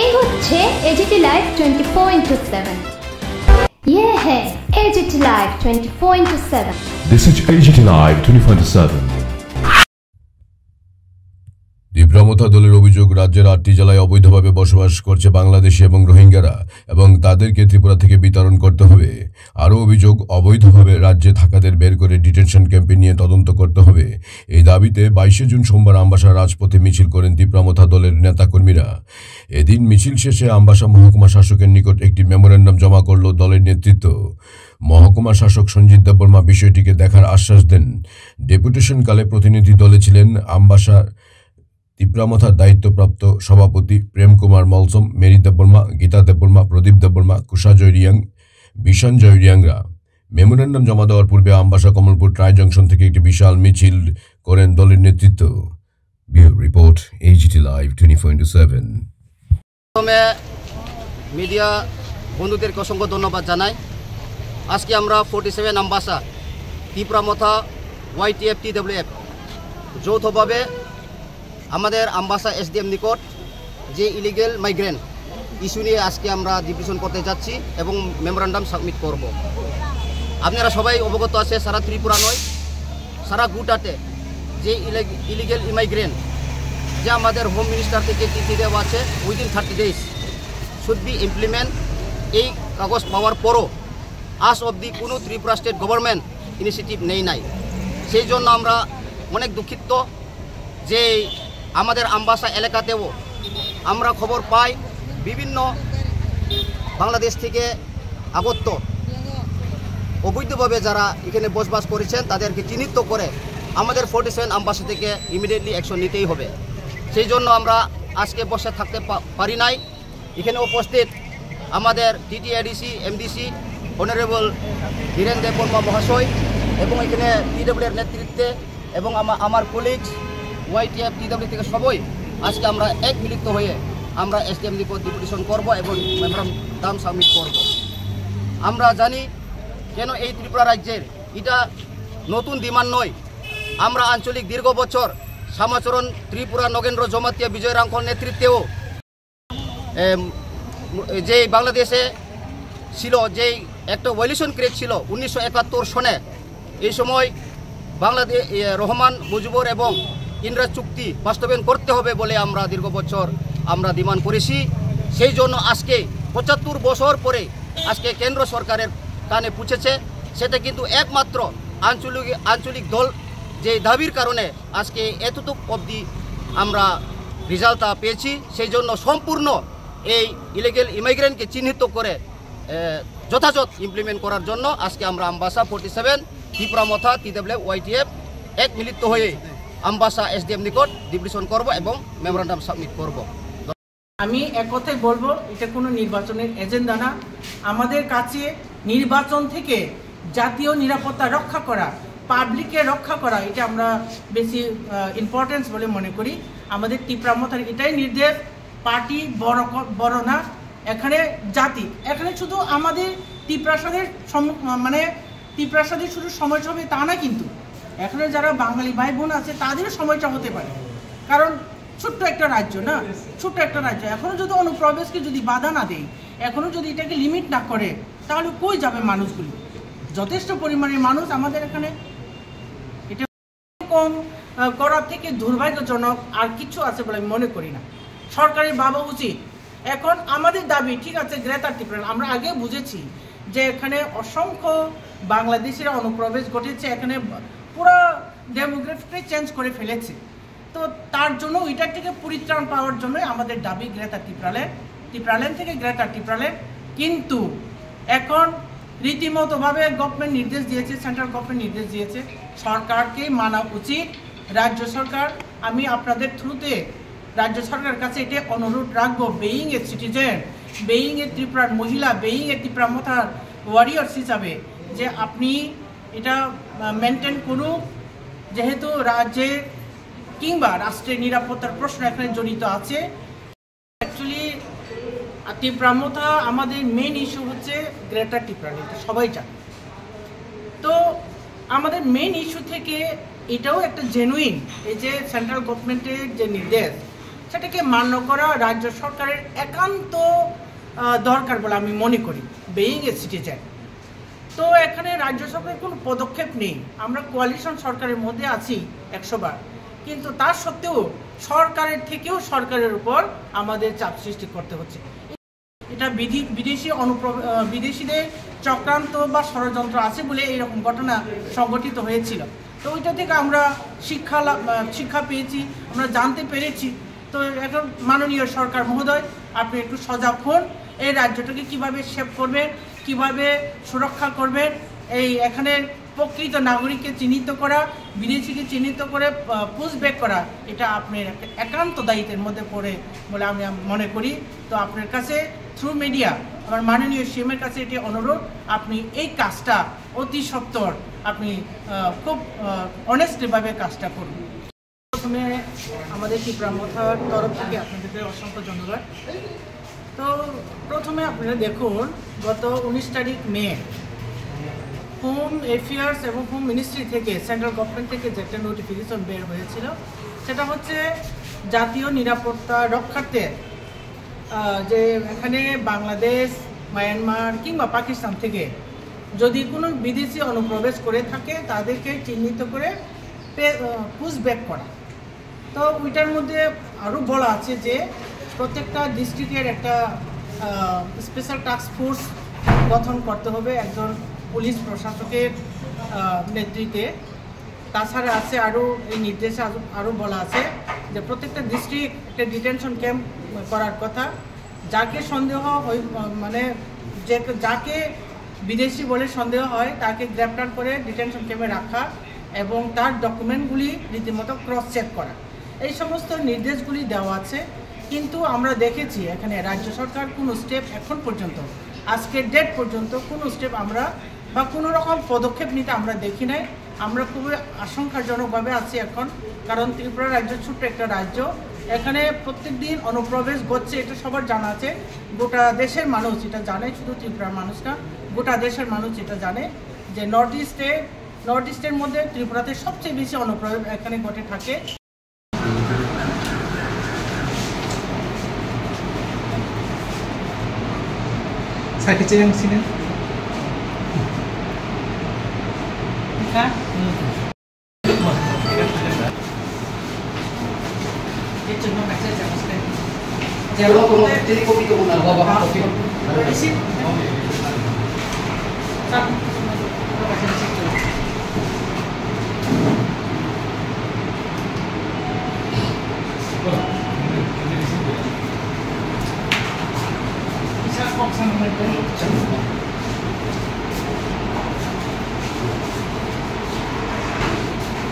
এই হচ্ছে AGT live 24/7। ये है AGT live 24/7। This is AGT Live 24/7। তীব্রমথা দলের অভিযোগ, রাজ্যের 8টি জেলায় অবৈধভাবে বসবাস করছে বাংলাদেশি এবং রোহিঙ্গারা এবং তাদেরকে ত্রিপুরা থেকে বিতরণ করতে হবে। আরও অভিযোগ, অবৈধভাবে রাজ্যে থাকাদের বের করে ডিটেনশন ক্যাম্পে নিয়ে তদন্ত করতে হবে। এই দাবিতে 22 জুন সোমবার আমবাসার রাজপথে মিছিল করেন তীব্রমথা দলের নেতাকর্মীরা। এদিন মিছিল শেষে আমবাসা মহকুমা শাসকের নিকট একটি মেমোরেন্ডাম জমা করল দলের নেতৃত্ব। মহকুমা শাসক সঞ্জিত দেববর্মা বিষয়টিকে দেখার আশ্বাস দেন। ডেপুটেশনকালে প্রতিনিধি দলে ছিলেন আমবাসা তীব্রমথার দায়িত্বপ্রাপ্ত সভাপতি প্রেম কুমার মলসম, মেরি দেববর্মা, গীতা দেববর্মা, প্রদীপ দেববর্মা, কুষাজয় রিয়াং, বিশানজয় রিয়াংরা। মেমোরেন্ডাম জমা দেওয়ার পূর্বে আমবাসা কমলপুর ট্রাই জংশন থেকে একটি বিশাল মিছিল করেন দলের নেতৃত্ব। Bureau report, AGT live 24/7। প্রথমে মিডিয়া বন্ধুদেরকে অসংখ্য ধন্যবাদ জানাই। আজকে আমরা 47 আমবাসা তীব্রমথা YTF TWF যৌথভাবে আমাদের আমবাসা SDM নিকট যে ইলিগেল মাইগ্রেন্ট ইস্যু নিয়ে আজকে আমরা ডিভিশন করতে যাচ্ছি এবং মেমোরেন্ডাম সাবমিট করব। আপনারা সবাই অবগত আছে, সারা ত্রিপুরা নয়, সারা গুটাতে যে ইলিগেল ইমাইগ্রেন্ট যে আমাদের হোম মিনিস্টার থেকে চিঠি দেওয়া আছে, within 30 days should be implement. এই কাগজ পাওয়ার পরও আজ অবধি কোনো ত্রিপুরা স্টেট গভর্নমেন্ট ইনিশিয়েটিভ নাই। সেই জন্য আমরা অনেক দুঃখিত যে আমাদের আমবাসা এলাকাতেও আমরা খবর পাই বিভিন্ন বাংলাদেশ থেকে আগত অবৈধভাবে যারা এখানে বসবাস করেছেন তাদেরকে চিহ্নিত করে আমাদের 47 আমবাসা থেকে ইমিডিয়েটলি অ্যাকশন নিতেই হবে। সেই জন্য আমরা আজকে বসে থাকতে পারি নাই। এখানে উপস্থিত আমাদের TTADC MDC honourable Biren Debbarma মহাশয় এবং এখানে TW এর নেতৃত্বে এবং আমার কলিগস YTF TW থেকে সবাই আজকে আমরা এক মিলিত হয়ে আমরা SDM নিকট ডিপুটেশন করব এবং মেমোরেন্ডাম সাবমিট করব। আমরা জানি কেন এই ত্রিপুরা রাজ্যের এটা নতুন ডিমান্ড নয়। আমরা আঞ্চলিক দীর্ঘ বছর শ্যামাচরণ ত্রিপুরা নগেন্দ্র জমাতিয়া বিজয় রাঙ্কর নেতৃত্বেও যে বাংলাদেশে ছিল যে একটা ভায়োলেশন ক্রিয়েট ছিল 1971 সনে, এই সময় বাংলাদেশ রহমান মুজিবুর এবং ইন্দ্রাজ চুক্তি বাস্তবায়ন করতে হবে বলে আমরা দীর্ঘ বছর আমরা ডিমান্ড করেছি। সেই জন্য আজকে 75 বছর পরে আজকে কেন্দ্র সরকারের কানে পৌঁছেছে। সেটা কিন্তু একমাত্র আঞ্চলিক দল যে দাবির কারণে আজকে এতটুক অবধি আমরা রেজাল্টটা পেয়েছি। সেই জন্য সম্পূর্ণ এই ইলিগেল ইমাইগ্রেন্টকে চিহ্নিত করে যথাযথ ইমপ্লিমেন্ট করার জন্য আজকে আমরা আমবাসা 47 তীব্রমথা TW YTF এক মিলিত হয়ে আমবাসা SDM নিকট ডিভিশন করব এবং মেমোরেন্ডাম সাবমিট করব। আমি এক কথাই বলবো, এটা কোনো নির্বাচনের এজেন্ডা না। আমাদের কাছে নির্বাচন থেকে জাতীয় নিরাপত্তা রক্ষা করা, পাবলিককে রক্ষা করা, এটা আমরা বেশি ইম্পর্টেন্স বলে মনে করি। আমাদের তীব্রমথার এটাই নির্দেশ, পার্টি বড় না, এখানে জাতি, এখানে শুধু আমাদের তীব্রাসাদের শুধু সময়টা হবে তা না, কিন্তু এখানে যারা বাঙালি ভাই বোন আছে তাদেরও সময়টা হতে পারে। কারণ ছোট্ট একটা রাজ্য না, ছোট্ট একটা রাজ্য, এখনও যদি অনুপ্রবেশকে যদি বাধা না দেয়, এখনও যদি এটাকে লিমিট না করে, তাহলে কই যাবে মানুষগুলি? যথেষ্ট পরিমাণে মানুষ আমাদের এখানে। এটা কম করার থেকে দুর্ভাগ্যজনক আর কিছু আছে বলে আমি মনে করি না। সরকারের ভাবা উচিত। এখন আমাদের দাবি, ঠিক আছে, গ্রেটার ত্রিপুরা, আমরা আগে বুঝেছি যে এখানে অসংখ্য বাংলাদেশিরা অনুপ্রবেশ ঘটেছে, এখানে পুরো ডেমোগ্রাফিটাই চেঞ্জ করে ফেলেছে। তো তার জন্য ওইটার থেকে পরিত্রাণ পাওয়ার জন্যই আমাদের দাবি গ্রেটার ত্রিপুরাল্যান্ড থেকে গ্রেটার ত্রিপুরাল্যান্ড। কিন্তু এখন রীতিমতোভাবে গভর্নমেন্ট নির্দেশ দিয়েছে, সেন্ট্রাল গভর্নমেন্ট নির্দেশ দিয়েছে, সরকারকে মানা উচিত। রাজ্য সরকার, আমি আপনাদের থ্রুতে রাজ্য সরকারের কাছে এটা অনুরোধ রাখবো, being a citizen, being a ত্রিপুরার মহিলা, বেইং এ ত্রিপুরামথার ওয়ারিয়ার্স হিসাবে যে আপনি এটা মেনটেন করুন, যেহেতু রাজ্যের কিংবা রাষ্ট্রের নিরাপত্তার প্রশ্ন এখানে জড়িত আছে। অ্যাকচুয়ালি ত্রিপুরামথা আমাদের মেন ইস্যু হচ্ছে গ্রেটার ত্রিপুরাল্যান্ড, এটা সবাই জানে। তো আমাদের মেন ইস্যু থেকে এটাও একটা জেনুইন, এই যে সেন্ট্রাল গভর্নমেন্টের যে নির্দেশ, সেটাকে মান্য করা রাজ্য সরকারের একান্ত দরকার বলে আমি মনে করি, বেইং এ সিটিজেন। তো এখানে রাজ্য সরকারের কোনো পদক্ষেপ নেই। আমরা কোয়ালিশন সরকারের মধ্যে আছি 100 বার, কিন্তু তার সত্ত্বেও সরকারের থেকেও সরকারের উপর আমাদের চাপ সৃষ্টি করতে হচ্ছে। এটা বিদেশিদের চক্রান্ত বা ষড়যন্ত্র আছে বলে এইরকম ঘটনা সংঘটিত হয়েছিল। তো ওইটা থেকে আমরা শিক্ষা পেয়েছি, আমরা জানতে পেরেছি। তো এখন মাননীয় সরকার মহোদয়, আপনি একটু সজাগ হন, এই রাজ্যটাকে কিভাবে সেভ করবেন, কিভাবে সুরক্ষা করবেন, এই এখানে প্রকৃত নাগরিককে চিহ্নিত করা, বিদেশিকে চিহ্নিত করে পুশব্যাক করা, এটা আপনার একান্ত দায়িত্বের মধ্যে পড়ে বলে আমি মনে করি। তো আপনার কাছে থ্রু মিডিয়া আমার মাননীয় সিএমের কাছে এটি অনুরোধ, আপনি এই কাজটা অতি সত্বর আপনি খুব অনেস্টলিভাবে কাজটা করুন। প্রথমে আমাদের ত্রিপুরা মথার তরফ থেকে আপনাদেরকে অসংখ্য ধন্যবাদ। তো প্রথমে আপনারা দেখুন, গত 19 তারিখ মে হোম অ্যাফেয়ার্স এবং হোম মিনিস্ট্রি থেকে, সেন্ট্রাল গভর্নমেন্ট থেকে যে একটা নোটিফিকেশন বের হয়েছিল, সেটা হচ্ছে জাতীয় নিরাপত্তা রক্ষার্থে যে এখানে বাংলাদেশ, মায়ানমার কিংবা পাকিস্তান থেকে যদি কোনো বিদেশি অনুপ্রবেশ করে থাকে তাদেরকে চিহ্নিত করে পুশব্যাক করা। তো ওইটার মধ্যে আরও বলা আছে যে প্রত্যেকটা ডিস্ট্রিক্টের একটা স্পেশাল টাস্ক ফোর্স গঠন করতে হবে একজন পুলিশ প্রশাসকের নেতৃত্বে। তাছাড়া আছে আরও এই নির্দেশে আরও বলা আছে যে প্রত্যেকটা ডিস্ট্রিক্ট একটা ডিটেনশন ক্যাম্প করার কথা। যাকে সন্দেহ হয়, মানে যাকে বিদেশি বলে সন্দেহ হয় তাকে গ্রেপ্তার করে ডিটেনশন ক্যাম্পে রাখা এবং তার ডকুমেন্টগুলি রীতিমতো ক্রস চেক করা, এই সমস্ত নির্দেশগুলি দেওয়া আছে। কিন্তু আমরা দেখেছি এখানে রাজ্য সরকার কোনো স্টেপ এখন পর্যন্ত, আজকের ডেট পর্যন্ত কোনো স্টেপ আমরা বা কোনো রকম পদক্ষেপ নিতে আমরা দেখি নাই। আমরা খুবই আশঙ্কাজনকভাবে আছি এখন, কারণ ত্রিপুরা রাজ্য ছোট্ট একটা রাজ্য, এখানে প্রত্যেক দিন অনুপ্রবেশ ঘটছে, এটা সবার জানা আছে। গোটা দেশের মানুষ এটা জানে, শুধু ত্রিপুরার মানুষ না, গোটা দেশের মানুষ এটা জানে যে নর্থ ইস্টের মধ্যে ত্রিপুরাতে সবচেয়ে বেশি অনুপ্রবেশ এখানে ঘটে থাকে। Isa kok sama mereka.